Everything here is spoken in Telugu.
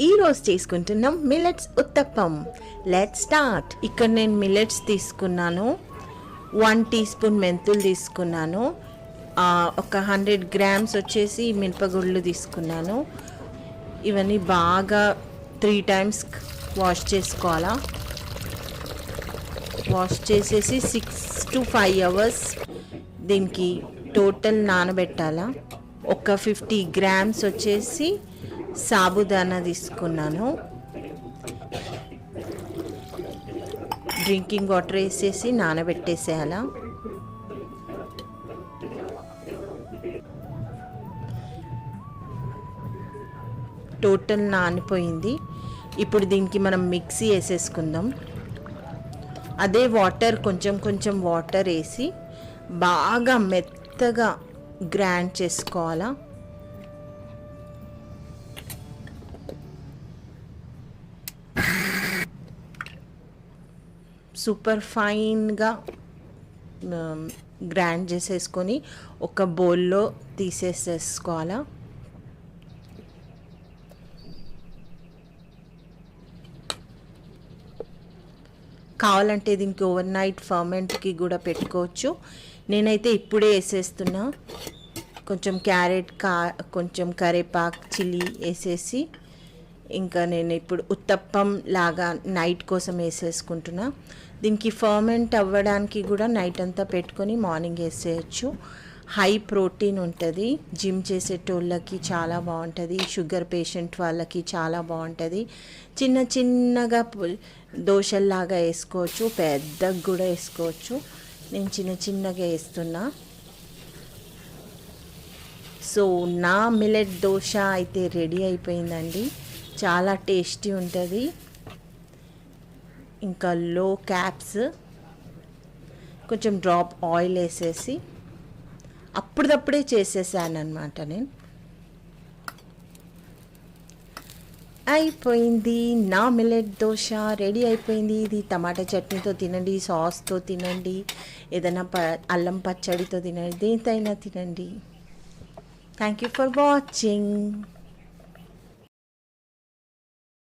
ఈ రోజు చేసుకుంటున్నాం మిల్లెట్స్ ఉత్తప్పం. Let's start. ఇక్కడ నేను మిల్లెట్స్ తీసుకున్నాను, 1 టీ స్పూన్ మెంతులు తీసుకున్నాను, ఒక 100 గ్రామ్స్ వచ్చేసి మినపగుళ్ళు తీసుకున్నాను. ఇవన్నీ బాగా 3 టైమ్స్ వాష్ చేసుకోవాలా. వాష్ చేసేసి 6 to 5 అవర్స్ దీనికి టోటల్ నానబెట్టాలా. ఒక 50 గ్రామ్స్ వచ్చేసి సాబుదానా తీసుకున్నాను. డ్రింకింగ్ వాటర్ వేసేసి నానబెట్టేసేయాల. టోటల్ నానిపోయింది. ఇప్పుడు దీనికి మనం మిక్సీ వేసేసుకుందాం. అదే వాటర్ కొంచెం కొంచెం వాటర్ వేసి బాగా మెత్తగా గ్రైండ్ చేసుకోవాలా. సూపర్ ఫైన్గా గ్రైండ్ చేసేసుకొని ఒక బౌల్లో తీసేసేసుకోవాలా. కావాలంటే దీనికి ఓవర్ నైట్ ఫర్మెంట్కి కూడా పెట్టుకోవచ్చు. నేనైతే ఇప్పుడే వేసేస్తున్నా. కొంచెం క్యారెట్, కొంచెం కరివేపాకు, చిల్లీ వేసేసి ఇంకా నేను ఇప్పుడు ఉత్తప్పం లాగా నైట్ కోసం వేసేసుకుంటున్నా. దీనికి ఫర్మెంట్ అవ్వడానికి కూడా నైట్ అంతా పెట్టుకొని మార్నింగ్ వేసేయచ్చు. హై ప్రోటీన్ ఉంటుంది. జిమ్ చేసేటోళ్ళకి చాలా బాగుంటుంది. షుగర్ పేషెంట్ వాళ్ళకి చాలా బాగుంటుంది. చిన్న చిన్నగా దోశల్లాగా వేసుకోవచ్చు, పెద్దగా కూడా వేసుకోవచ్చు. నేను చిన్న చిన్నగా వేస్తున్నా. సో నా మిల్లెట్ దోశ అయితే రెడీ అయిపోయిందండి. చాలా టేస్టీ ఉంటుంది. ఇంకా లో క్యాప్స్ కొంచెం డ్రాప్ ఆయిల్ వేసేసి అప్పుడప్పుడే చేసేసాను అనమాట. నేను అయిపోయింది. నా మిల్లెట్ దోశ రెడీ అయిపోయింది. ఇది టమాటా చట్నీతో తినండి, సాస్తో తినండి, ఏదైనా అల్లం పచ్చడితో తినండి, దేనితైనా తినండి. Thank you for watching.